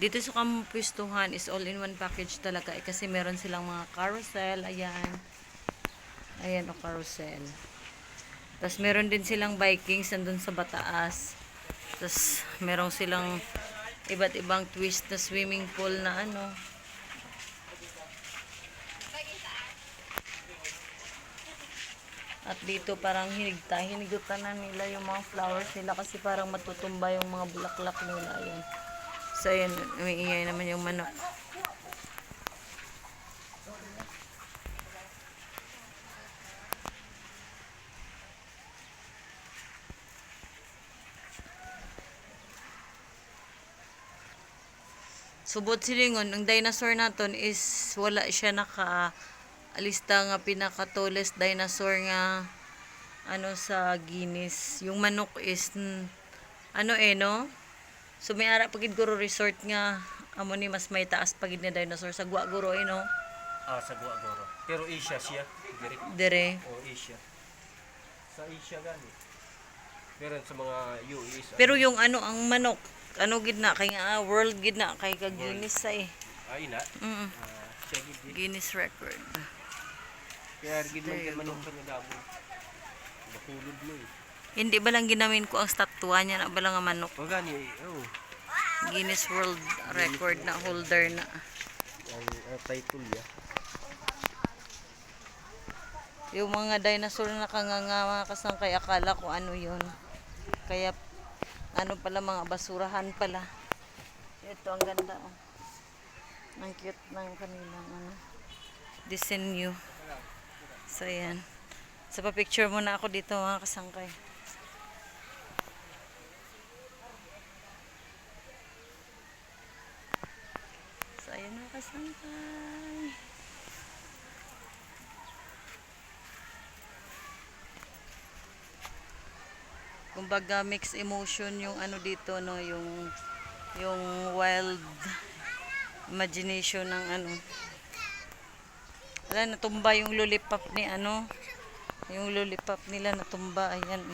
Dito sa kampustuhan is all in one package talaga kasi meron silang mga carousel. Ayan. Ayan o, carousel. Tapos meron din silang Vikings nandun sa Bataas. Tapos meron silang iba't ibang twist na swimming pool na ano. At dito parang hinigutan na nila yung mga flowers nila kasi parang matutumba yung mga bulaklak nila. Ayan. So ayan, umiingay naman yung manok. Subot silingon, ang dinosaur naton is wala siya alista nga pinaka-tallest dinosaur nga ano sa Guinness. Yung manok is ano no? So may ara pagid guro resort nga amo ni mas may taas pagid na dinosaur sa Guaguro no? Sa Guagoro. Pero Asia siya. Dire. O Asia. Sa Asia gani. Pero sa mga US. Pero yung ano ang manok, ano gid na kay nga world gid na kay ka Guinness sa Ay na. Siya gid. Guinness record. Kaya gid man manok pa niya dabo. Bakulod mo eh. Hindi ba lang ginamin ko ang statwa niya na ba lang nga manok? O gani, oh. Guinness World Record na holder na. Ang title niya. Yung mga dinosaur na nakanganga mga kasangkay, akala ko ano yun. Kaya ano pala, mga basurahan pala. Ito ang ganda oh. Ang cute ng kanilang ano, disenyo. So yan. So pa-picture muna ako dito mga kasangkay. So ayan mga kasangkay. Kumbaga mixed emotion yung ano dito no, yung wild imagination ng ano. Wala, natumba yung lollipop ni ano. Yung lollipop nila natumba. Ayan.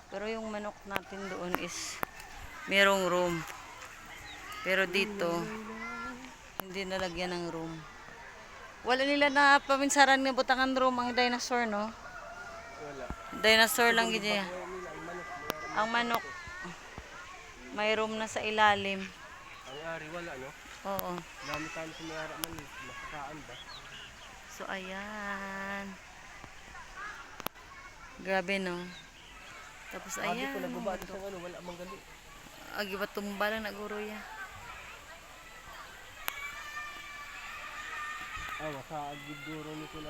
Pero yung manok natin doon is merong room. Pero dito hindi nalagyan ng room. Wala nila na paminsaran ng butangan room ang dinosaur no? Wala. Dinosaur lang gid niya. Ang manok may room na sa ilalim. Ang ari wala no? Oo. Dami tayo sa mayara man eh. Makakaan ba? So ayan. Grabe no. Tapos Sabi ayan. ko nagubati sa ano, wala mang gali. Agi ba tumba lang naguro ya. Sa agid duro nito na